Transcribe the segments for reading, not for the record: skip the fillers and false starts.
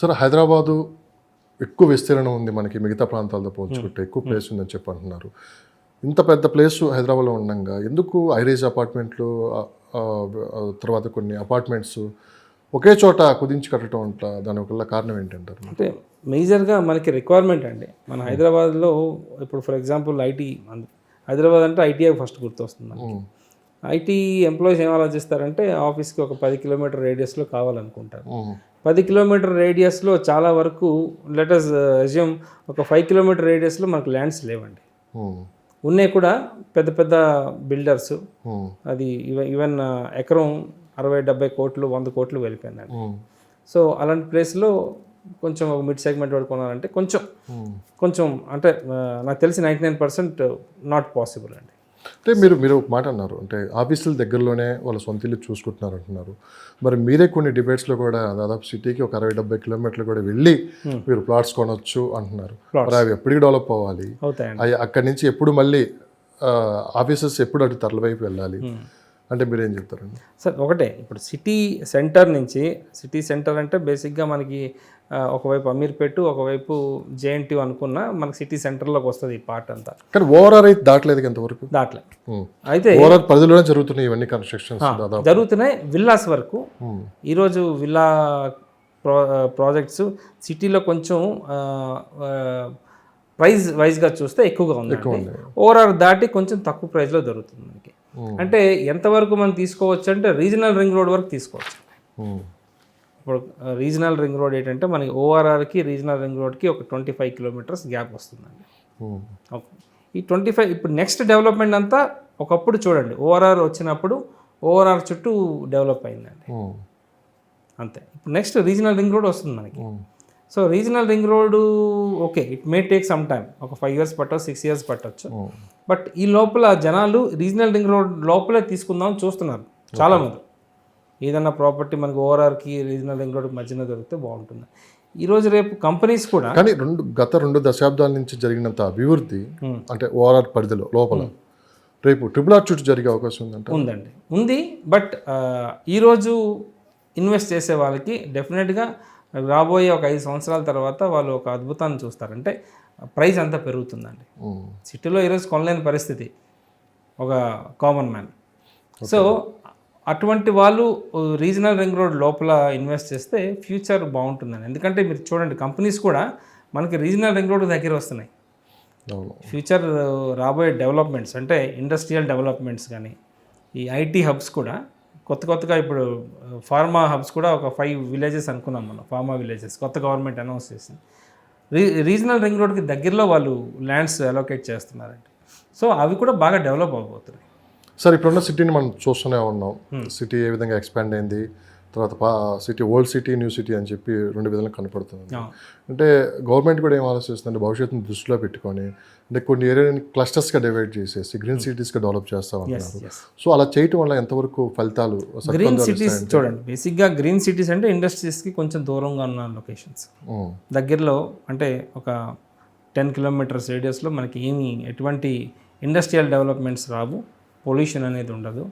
సరే హైదరాబాదు ఎక్కువ విస్తీర్ణం ఉంది మనకి మిగతా ప్రాంతాలతో పోల్చుకుంటే ఎక్కువ ప్లేస్ ఉందని చెప్పి అంటున్నారు. ఇంత పెద్ద ప్లేస్ హైదరాబాద్లో ఉండగా ఎందుకు ఐరేజ్ అపార్ట్మెంట్లు తర్వాత కొన్ని అపార్ట్మెంట్స్ ఒకే చోట కుదించి కట్టడం అంట దాని వల్ల కారణం ఏంటంటారు? అంటే మేజర్గా మనకి రిక్వైర్మెంట్ అండి. మన హైదరాబాద్లో ఇప్పుడు ఫర్ ఎగ్జాంపుల్ ఐటీ, హైదరాబాద్ అంటే ఐటీఐ ఫస్ట్ గుర్తొస్తుంది మనకి. ఐటీ ఎంప్లాయీస్ ఏం ఆలోచిస్తారంటే ఆఫీస్కి ఒక 10 కిలోమీటర్ రేడియస్లో కావాలనుకుంటారు. 10 కిలోమీటర్ రేడియస్లో చాలా వరకు లెటస్ అజ్యూమ్ ఒక 5 కిలోమీటర్ రేడియస్లో మనకు ల్యాండ్స్ లేవండి. ఉన్నాయి కూడా పెద్ద పెద్ద బిల్డర్స్, అది ఈవెన్ ఎకరం 60-70 కోట్లు 100 కోట్లు వెళ్ళిపోయిందండి. సో అలాంటి ప్లేస్లో కొంచెం ఒక మిడ్ సెగ్మెంట్ వాడు కొనాలంటే కొంచెం అంటే నాకు తెలిసి 99% నాట్ పాసిబుల్ అండి. అంటే మీరు ఒక మాట అన్నారు, అంటే ఆఫీసుల దగ్గరలోనే వాళ్ళ సొంత ఇల్లు చూసుకుంటున్నారు అంటున్నారు. మరి మీరే కొన్ని డిబేట్స్లో కూడా దాదాపు సిటీకి ఒక 60-70 కిలోమీటర్లు కూడా వెళ్ళి మీరు ప్లాట్స్ కొనవచ్చు అంటున్నారు. మరి అవి ఎప్పటికి డెవలప్ అవ్వాలి? అవి అక్కడి నుంచి ఎప్పుడు మళ్ళీ ఆఫీసెస్ ఎప్పుడు అటు తరలివైపు వెళ్ళాలి అంటే మీరేం చెప్తారండి? సార్ ఒకటే, ఇప్పుడు సిటీ సెంటర్ నుంచి, సిటీ సెంటర్ అంటే బేసిక్గా మనకి ఒకవైపు అమీర్పేట, ఒకవైపు జేఎన్టీ అనుకున్న మనకి సిటీ సెంటర్లోకి వస్తుంది ఈ పార్ట్ అంతా. కానీ ఓవరాల్ అయితే దాటలేదు ఎంతవరకు? దాటలేదు. అయితే ఓవరాల్ పరిధిలోనే జరుగుతున్నాయి ఇవన్నీ కన్స్ట్రక్షన్స్ జరుగుతున్నాయి. విల్లాస్ వరకు ఈరోజు విల్లా ప్రాజెక్ట్స్ సిటీలో కొంచెం ప్రైస్ వైజ్గా చూస్తే ఎక్కువగా ఉంది. ఓవరాల్ దాటి కొంచెం తక్కువ ప్రైస్లో దొరుకుతుంది మనకి. అంటే ఎంతవరకు మనం తీసుకోవచ్చు అంటే రీజనల్ రింగ్ రోడ్ వరకు తీసుకోవచ్చు. ఇప్పుడు రీజనల్ రింగ్ రోడ్ ఏంటంటే మనకి ఓఆర్ఆర్కి రీజనల్ రింగ్ రోడ్కి ఒక 25 కిలోమీటర్స్ గ్యాప్ వస్తుందండి. ఈ 25 ఇప్పుడు నెక్స్ట్ డెవలప్మెంట్ అంతా ఒకప్పుడు చూడండి, ఓఆర్ఆర్ వచ్చినప్పుడు ఓఆర్ఆర్ చుట్టూ డెవలప్ అయిందండి అంతే. ఇప్పుడు నెక్స్ట్ రీజనల్ రింగ్ రోడ్ వస్తుంది మనకి. So regional ring road okay, it may take some time, ఒక 5 years పట్టవచ్చు, 6 years పట్టవచ్చు. బట్ ఈ లోపల జనాలు రీజనల్ రింగ్ రోడ్ లోపలే తీసుకుందామని చూస్తున్నారు చాలామంది. ఏదన్నా ప్రాపర్టీ మనకి ఓఆర్ఆర్కి రీజనల్ రింగ్ రోడ్కి మధ్యన దొరికితే బాగుంటుంది. ఈరోజు రేపు కంపెనీస్ కూడా కానీ గత 2 దశాబ్దాల నుంచి జరిగినంత అభివృద్ధి అంటే ఓఆర్ఆర్ పరిధిలో లోపల రేపు ట్రిపుల్ ఆర్ చుట్టూ జరిగే అవకాశం ఉందండి. ఉంది. బట్ ఈరోజు ఇన్వెస్ట్ చేసే వాళ్ళకి డెఫినెట్గా రాబోయే ఒక 5 సంవత్సరాల తర్వాత వాళ్ళు ఒక అద్భుతాన్ని చూస్తారంటే ప్రైస్ అంతా పెరుగుతుందండి. సిటీలో ఈరోజు కొనలేని పరిస్థితి ఒక కామన్ మ్యాన్. సో అటువంటి వాళ్ళు రీజనల్ రింగ్ రోడ్ లోపల ఇన్వెస్ట్ చేస్తే ఫ్యూచర్ బాగుంటుందండి. ఎందుకంటే మీరు చూడండి, కంపెనీస్ కూడా మనకి రీజనల్ రింగ్ రోడ్ దగ్గర వస్తున్నాయి. ఫ్యూచర్ రాబోయే డెవలప్మెంట్స్ అంటే ఇండస్ట్రియల్ డెవలప్మెంట్స్ కానీ, ఈ ఐటీ హబ్స్ కూడా కొత్తగా ఇప్పుడు ఫార్మా హబ్స్ కూడా ఒక 5 విలేజెస్ అనుకున్నాం మనం, ఫార్మా విలేజెస్ కొత్త గవర్నమెంట్ అనౌన్స్ చేసింది. రీజనల్ రింగ్ రోడ్కి దగ్గరలో వాళ్ళు ల్యాండ్స్ అలోకేట్ చేస్తున్నారండి. సో అవి కూడా బాగా డెవలప్ అవబోతున్నాయి. సార్ ఇప్పుడున్న సిటీని మనం చూస్తూనే ఉన్నాం. సిటీ ఏ విధంగా ఎక్స్పాండ్ అయింది, తర్వాత city old city new city అని చెప్పి 2 విధాలుగా కనపడుతుంది. అంటే గవర్నమెంట్ కూడా ఏం ఆలోచిస్తుంది, భవిష్యత్తుని దృష్టిలో పెట్టుకొని అంటే కొన్ని ఏరియాని క్లస్టర్స్గా డివైడ్ చేసేసి గ్రీన్ సిటీస్గా డెవలప్ చేస్తూ ఉంటారు. సో అలా చేయటం వల్ల ఎంతవరకు ఫలితాలు? గ్రీన్ సిటీస్ చూడండి, బేసిక్గా గ్రీన్ సిటీస్ అంటే ఇండస్ట్రీస్కి కొంచెం దూరంగా ఉన్న లొకేషన్స్. దగ్గరలో అంటే ఒక 10 kilometers రేడియస్లో మనకి ఎటువంటి ఇండస్ట్రియల్ డెవలప్మెంట్స్ రావు, పొల్యూషన్ అనేది ఉండదు.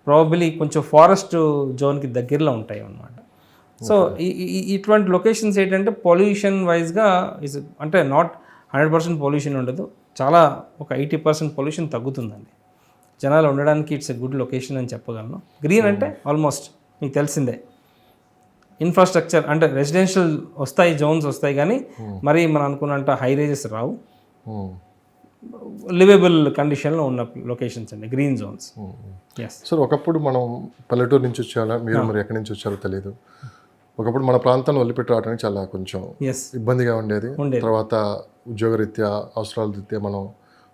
ప్రాబబ్లీ కొంచెం ఫారెస్ట్ జోన్కి దగ్గరలో ఉంటాయి అన్నమాట. సో ఇటువంటి లొకేషన్స్ ఏంటంటే పొల్యూషన్ వైజ్గా అంటే నాట్ 100% పొల్యూషన్ ఉండదు, చాలా ఒక 80% పొల్యూషన్ తగ్గుతుందండి. జనాలు ఉండడానికి ఇట్స్ ఎ గుడ్ లొకేషన్ అని చెప్పగలను. గ్రీన్ అంటే ఆల్మోస్ట్ మీకు తెలిసిందే, ఇన్ఫ్రాస్ట్రక్చర్ అంటే రెసిడెన్షియల్ వస్తాయి, జోన్స్ వస్తాయి, కానీ మరి మనం అనుకున్నంత హై రేజెస్ రావు. లివేబుల్ కండిషన్లో ఉన్న లొకేషన్స్ అండి గ్రీన్ జోన్స్. సార్ ఒకప్పుడు మనం పల్లెటూరు నుంచి వచ్చారా, మీరు మరి ఎక్కడి నుంచి వచ్చారో తెలియదు. ఒకప్పుడు మన ప్రాంతాన్ని వదిలిపెట్టి రావడానికి చాలా కొంచెం ఇబ్బందిగా ఉండేది. తర్వాత ఉద్యోగరీత్యా అవసరాల రీత్యా మనం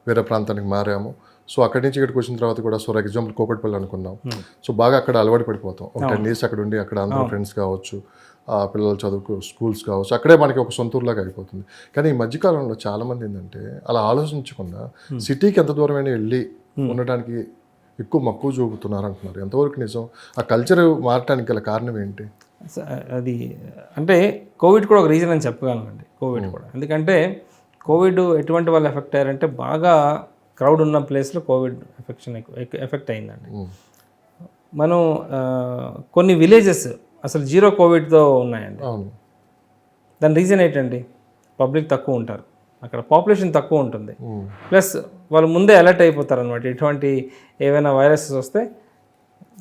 వేరే ప్రాంతానికి మారాము. సో అక్కడి నుంచి ఇక్కడికి వచ్చిన తర్వాత కూడా ఫర్ ఎగ్జాంపుల్ కోకట్పల్లి అనుకున్నాం. సో బాగా అక్కడ అలవాటు పడిపోతాం. ఒక 10 years అక్కడ ఉండి అక్కడ అందరూ ఫ్రెండ్స్ కావచ్చు, పిల్లలు చదువుకు స్కూల్స్ కావచ్చు, అక్కడే మనకి ఒక సొంతూరులాగా అయిపోతుంది. కానీ ఈ మధ్యకాలంలో చాలామంది ఏంటంటే అలా ఆలోచించకుండా సిటీకి ఎంత దూరమైనా వెళ్ళి ఉండడానికి ఎక్కువ మక్కువ చూపుతున్నారు అంటున్నారు. ఎంతవరకు నిజం? ఆ కల్చర్ మారటానికి గల కారణం ఏంటి? అది అంటే కోవిడ్ కూడా ఒక రీజన్ అని చెప్పగలనండి. కోవిడ్ కూడా ఎందుకంటే కోవిడ్ ఎటువంటి వాళ్ళు ఎఫెక్ట్ అయ్యారంటే బాగా క్రౌడ్ ఉన్న ప్లేస్లో కోవిడ్ ఎఫెక్ట్ అయిందండి. మనం కొన్ని విలేజెస్ అసలు 0 కోవిడ్తో ఉన్నాయండి. దాని రీజన్ ఏంటండి, పబ్లిక్ తక్కువ ఉంటారు, అక్కడ పాపులేషన్ తక్కువ ఉంటుంది, ప్లస్ వాళ్ళు ముందే అలర్ట్ అయిపోతారు అనమాట. ఇటువంటి ఏవైనా వైరసెస్ వస్తే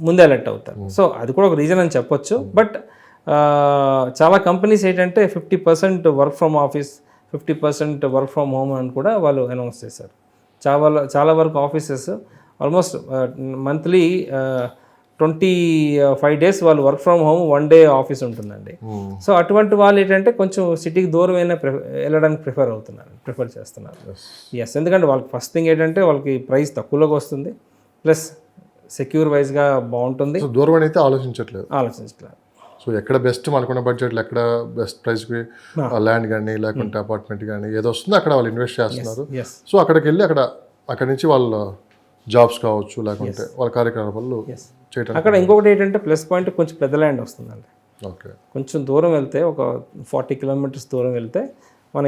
ముందే అలర్ట్ అవుతారు. సో అది కూడా ఒక రీజన్ అని చెప్పొచ్చు. బట్ చాలా కంపెనీస్ ఏంటంటే 50% work from office, 50% work from home అని కూడా వాళ్ళు అనౌన్స్ చేశారు. చాలా వరకు ఆఫీసెస్ ఆల్మోస్ట్ మంత్లీ 25 days వాళ్ళు work from home, 1 day office ఉంటుందండి. సో అటువంటి వాళ్ళు ఏంటంటే కొంచెం సిటీకి దూరమైన వెళ్ళడానికి ప్రిఫర్ చేస్తున్నారు. ఎస్, ఎందుకంటే వాళ్ళకి ఫస్ట్ థింగ్ ఏంటంటే వాళ్ళకి ప్రైస్ తక్కువలోకి వస్తుంది, ప్లస్ సెక్యూర్ వైజ్గా బాగుంటుంది. సో దూరం అయితే ఆలోచించట్లేదు. సో ఎక్కడ బెస్ట్ మనకున్న బడ్జెట్లో ఎక్కడ బెస్ట్ ప్రైస్కి ల్యాండ్ కానీ లేకుంటే అపార్ట్మెంట్ కానీ ఏదో వస్తుందో అక్కడ వాళ్ళు ఇన్వెస్ట్ చేస్తున్నారు. సో అక్కడికి వెళ్ళి అక్కడి నుంచి వాళ్ళ జాబ్స్ కావచ్చు లేకుంటే వాళ్ళ కార్యకలాపాలు చేయడం. అక్కడ ఇంకొకటి ఏంటంటే ప్లస్ పాయింట్, కొంచెం పెద్ద ల్యాండ్ వస్తుందండి. ఓకే, కొంచెం దూరం వెళ్తే, ఒక 40 kilometers దూరం వెళ్తే మనం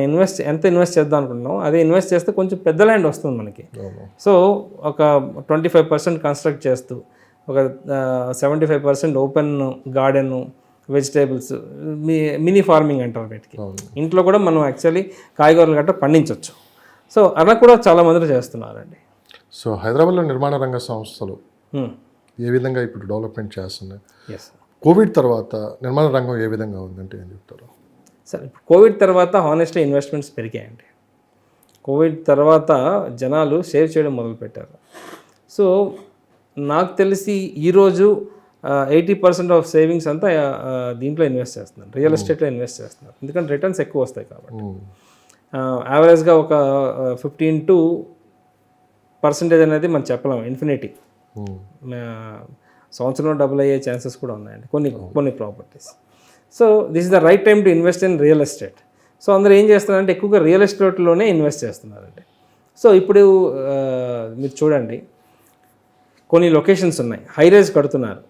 ఎంత ఇన్వెస్ట్ చేద్దాం అనుకుంటున్నాం, అదే ఇన్వెస్ట్ చేస్తే కొంచెం పెద్ద ల్యాండ్ వస్తుంది మనకి. సో ఒక 25% కన్స్ట్రక్ట్ చేస్తూ, ఒక 75% open garden, vegetables, mini farming అంటారు వీటికి. ఇంట్లో కూడా మనం యాక్చువల్లీ కాయగూరలు గట్రా పండించవచ్చు. సో అలా కూడా చాలా మంది చేస్తున్నారండి. సో హైదరాబాద్లో నిర్మాణ రంగ సంస్థలు ఏ విధంగా ఇప్పుడు డెవలప్మెంట్ చేస్తున్నాయి? కోవిడ్ తర్వాత నిర్మాణ రంగం ఏ విధంగా ఉందంటే ఏం చెప్తారు? సరే, ఇప్పుడు కోవిడ్ తర్వాత హానెస్ట్లీ ఇన్వెస్ట్మెంట్స్ పెరిగాయండి. కోవిడ్ తర్వాత జనాలు సేవ్ చేయడం మొదలుపెట్టారు. సో నాకు తెలిసి ఈరోజు 80% ఆఫ్ సేవింగ్స్ అంతా దీంట్లో ఇన్వెస్ట్ చేస్తున్నారు, రియల్ ఎస్టేట్లో ఇన్వెస్ట్ చేస్తున్నారు. ఎందుకంటే రిటర్న్స్ ఎక్కువ వస్తాయి కాబట్టి. యావరేజ్గా ఒక 15% అనేది మనం చెప్పలేము, ఇన్ఫినిటీ. సంవత్సరంలో డబుల్ అయ్యే ఛాన్సెస్ కూడా ఉన్నాయండి కొన్ని properties. So this is the right time to invest in real estate. So అందరూ ఏం చేస్తున్నారంటే ఎక్కువగా రియల్ ఎస్టేట్లోనే ఇన్వెస్ట్ చేస్తున్నారండి. సో ఇప్పుడు మీరు చూడండి, కొన్ని లొకేషన్స్ ఉన్నాయి, హైరేజ్ కడుతున్నారు.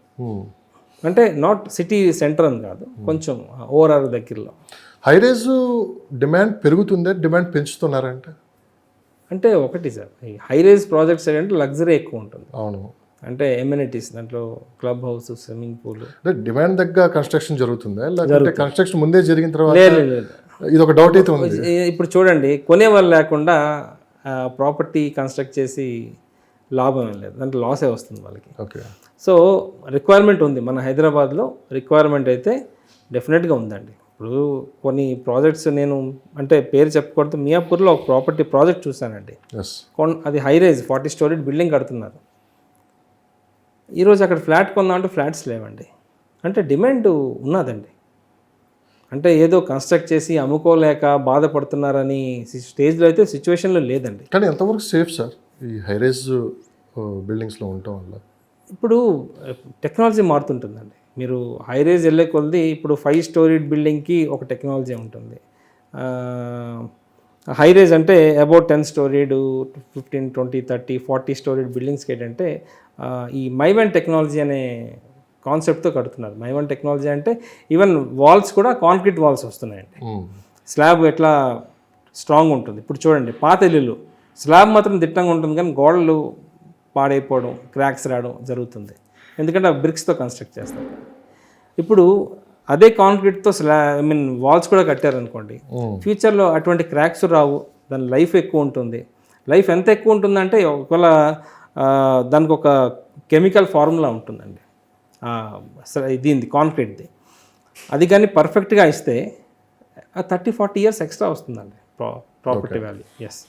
అంటే నాట్ సిటీ సెంటర్ అని కాదు, కొంచెం ఓవరాల్ దగ్గరలో. హైరేజ్ డిమాండ్ పెరుగుతుందే, డిమాండ్ పెంచుతున్నారంటే? అంటే ఒకటి సార్, ఈ హైరేజ్ ప్రాజెక్ట్స్ ఏంటంటే లగ్జరీ ఎక్కువ ఉంటుంది. అవును, అంటే ఎమ్యూనిటీస్, దాంట్లో క్లబ్ హౌస్, స్విమ్మింగ్ పూల్. అంటే డిమాండ్ దగ్గర కన్స్ట్రక్షన్ జరుగుతుందా, లేకపోతే కన్స్ట్రక్షన్ ముందే జరిగిన తర్వాత? ఇది ఒక డౌట్ అయితే ఉంది. ఇప్పుడు చూడండి, కొనేవాళ్ళు లేకుండా ప్రాపర్టీ కన్స్ట్రక్ట్ చేసి లాభం ఏం లేదు, దాంట్లో లాసే వస్తుంది వాళ్ళకి. ఓకే. సో రిక్వైర్మెంట్ ఉంది, మన హైదరాబాద్లో రిక్వైర్మెంట్ అయితే డెఫినెట్గా ఉందండి. ఇప్పుడు కొన్ని ప్రాజెక్ట్స్ నేను అంటే పేరు చెప్పకూడదు, మియాపూర్లో ఒక ప్రాపర్టీ ప్రాజెక్ట్ చూశానండి. అది హైరేజ్ 40 story బిల్డింగ్ కడుతున్నారు. ఈరోజు అక్కడ ఫ్లాట్ కొందామంటే ఫ్లాట్స్ లేవండి. అంటే డిమాండ్ ఉన్నదండి. అంటే ఏదో కన్స్ట్రక్ట్ చేసి అమ్ముకోలేక బాధపడుతున్నారని స్టేజ్లో అయితే సిచ్యువేషన్లో లేదండి. కానీ ఎంతవరకు సేఫ్ సార్ ఈ హైరేజ్ బిల్డింగ్స్లో ఉండటం వల్ల? ఇప్పుడు టెక్నాలజీ మారుతుంటుందండి. మీరు హైరేజ్ వెళ్ళే కొలది ఇప్పుడు 5 story బిల్డింగ్కి ఒక టెక్నాలజీ ఉంటుంది. హైరేజ్ అంటే అబౌట్ 10 story, 15, 20, 30, 40 story బిల్డింగ్స్కి ఏంటంటే ఈ మైవెన్ టెక్నాలజీ అనే కాన్సెప్ట్తో కడుతున్నారు. మైవెన్ టెక్నాలజీ అంటే ఈవెన్ వాల్స్ కూడా కాంక్రీట్ వాల్స్ వస్తున్నాయండి. స్లాబ్ ఎట్లా స్ట్రాంగ్ ఉంటుంది. ఇప్పుడు చూడండి, పాత ఇల్లులు స్లాబ్ మాత్రం దిట్టంగా ఉంటుంది, కానీ గోడలు పాడైపోవడం, క్రాక్స్ రావడం జరుగుతుంది. ఎందుకంటే ఆ బ్రిక్స్తో కన్స్ట్రక్ట్ చేస్తారు. ఇప్పుడు అదే కాంక్రీట్తో వాల్స్ కూడా కట్టారనుకోండి, ఫ్యూచర్లో అటువంటి క్రాక్స్ రావు, దాని లైఫ్ ఎక్కువ ఉంటుంది. లైఫ్ ఎంత ఎక్కువ ఉంటుందంటే ఒకవేళ దానికి ఒక కెమికల్ ఫార్ములా ఉంటుందండి దీనిది, కాంక్రీట్ది. అది కానీ పర్ఫెక్ట్గా ఇస్తే 30-40 years ఎక్స్ట్రా వస్తుందండి property value. Yes.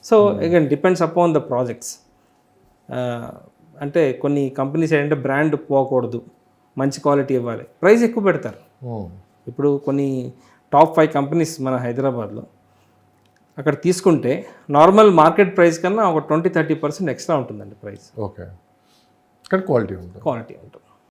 So again depends upon the projects. అంటే కొన్ని కంపెనీస్ ఏంటంటే బ్రాండ్ పోకూడదు, మంచి క్వాలిటీ ఇవ్వాలి, ప్రైస్ ఎక్కువ పెడతారు. ఇప్పుడు కొన్ని టాప్ 5 కంపెనీస్ మన హైదరాబాద్లో అక్కడ తీసుకుంటే నార్మల్ మార్కెట్ ప్రైస్ కన్నా ఒక 20-30% ఎక్స్ట్రా ఉంటుందండి ప్రైస్. ఓకే, కానీ క్వాలిటీ ఉంటుంది.